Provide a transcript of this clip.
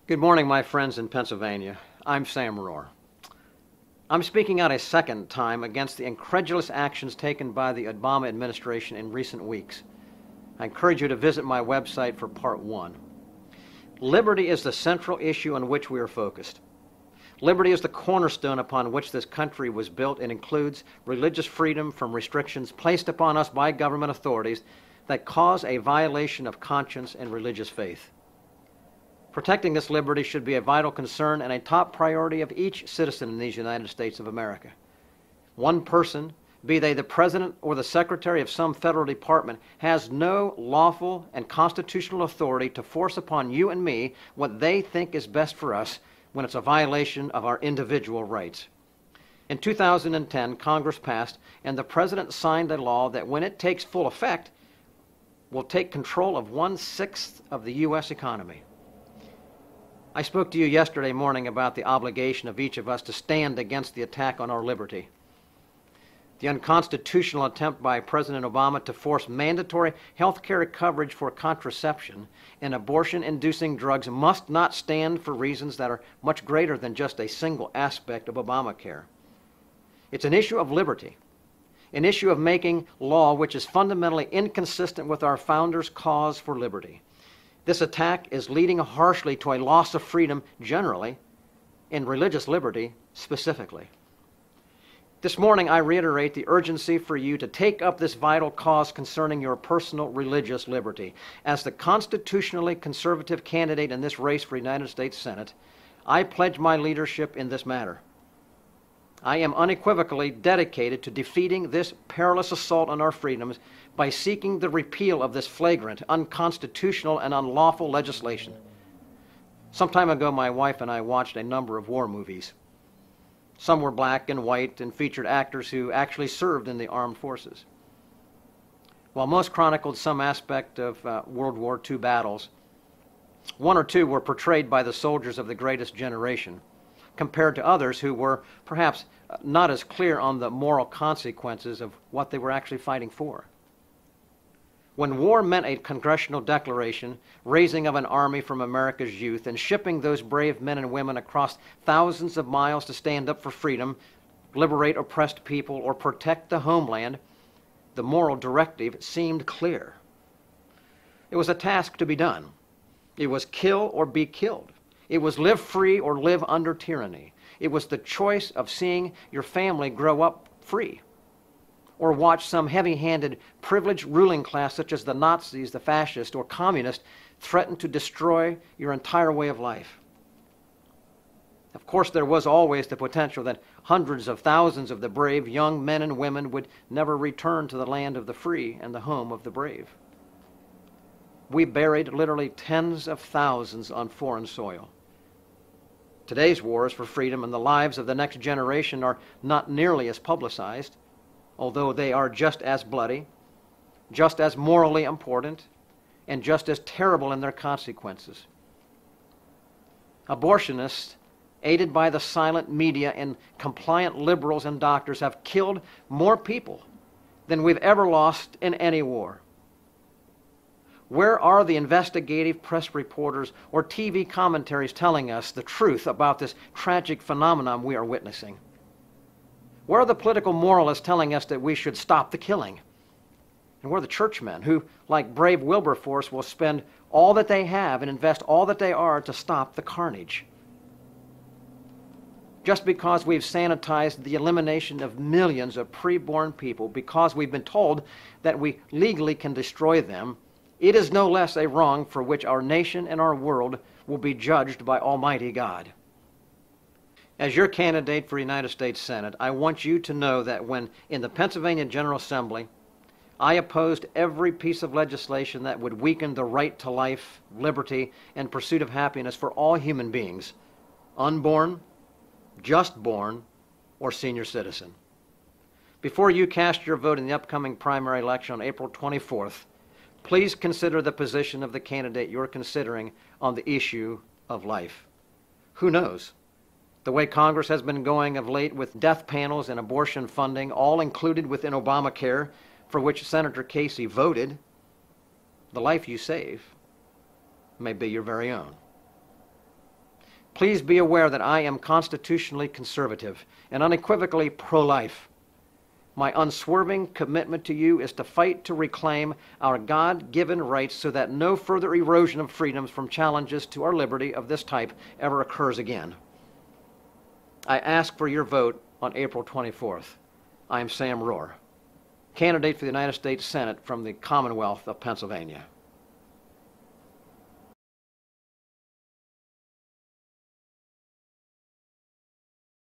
Good morning, my friends in Pennsylvania. I'm Sam Rohr. I'm speaking out a second time against the incredulous actions taken by the Obama administration in recent weeks. I encourage you to visit my website for part one. Liberty is the central issue on which we are focused. Liberty is the cornerstone upon which this country was built and includes religious freedom from restrictions placed upon us by government authorities that cause a violation of conscience and religious faith. Protecting this liberty should be a vital concern and a top priority of each citizen in these United States of America. One person, be they the president or the secretary of some federal department, has no lawful and constitutional authority to force upon you and me what they think is best for us when it's a violation of our individual rights. In 2010, Congress passed and the president signed a law that, when it takes full effect, will take control of 1/6 of the U.S. economy. I spoke to you yesterday morning about the obligation of each of us to stand against the attack on our liberty. The unconstitutional attempt by President Obama to force mandatory health care coverage for contraception and abortion-inducing drugs must not stand for reasons that are much greater than just a single aspect of Obamacare. It's an issue of liberty, an issue of making law which is fundamentally inconsistent with our founders' cause for liberty. This attack is leading harshly to a loss of freedom generally, and religious liberty specifically. This morning I reiterate the urgency for you to take up this vital cause concerning your personal religious liberty. As the constitutionally conservative candidate in this race for United States Senate, I pledge my leadership in this matter. I am unequivocally dedicated to defeating this perilous assault on our freedoms by seeking the repeal of this flagrant, unconstitutional, and unlawful legislation. Some time ago, my wife and I watched a number of war movies. Some were black and white and featured actors who actually served in the armed forces. While most chronicled some aspect of World War II battles, one or two were portrayed by the soldiers of the greatest generation, compared to others who were perhaps not as clear on the moral consequences of what they were actually fighting for. When war meant a congressional declaration, raising of an army from America's youth, and shipping those brave men and women across thousands of miles to stand up for freedom, liberate oppressed people, or protect the homeland, the moral directive seemed clear. It was a task to be done. It was kill or be killed. It was live free or live under tyranny. It was the choice of seeing your family grow up free, or watch some heavy-handed, privileged ruling class such as the Nazis, the fascists, or communists threaten to destroy your entire way of life. Of course, there was always the potential that hundreds of thousands of the brave young men and women would never return to the land of the free and the home of the brave. We buried literally tens of thousands on foreign soil. Today's wars for freedom and the lives of the next generation are not nearly as publicized, although they are just as bloody, just as morally important, and just as terrible in their consequences. Abortionists, aided by the silent media and compliant liberals and doctors, have killed more people than we've ever lost in any war. Where are the investigative press reporters or TV commentaries telling us the truth about this tragic phenomenon we are witnessing? Where are the political moralists telling us that we should stop the killing? And where are the churchmen who, like brave Wilberforce, will spend all that they have and invest all that they are to stop the carnage? Just because we've sanitized the elimination of millions of preborn people, because we've been told that we legally can destroy them, it is no less a wrong for which our nation and our world will be judged by Almighty God. As your candidate for United States Senate, I want you to know that when in the Pennsylvania General Assembly, I opposed every piece of legislation that would weaken the right to life, liberty, and pursuit of happiness for all human beings, unborn, just born, or senior citizen. Before you cast your vote in the upcoming primary election on April 24th, please consider the position of the candidate you're considering on the issue of life. Who knows? The way Congress has been going of late with death panels and abortion funding, all included within Obamacare, for which Senator Casey voted, the life you save may be your very own. Please be aware that I am constitutionally conservative and unequivocally pro-life. My unswerving commitment to you is to fight to reclaim our God-given rights so that no further erosion of freedoms from challenges to our liberty of this type ever occurs again. I ask for your vote on April 24th. I am Sam Rohr, candidate for the United States Senate from the Commonwealth of Pennsylvania.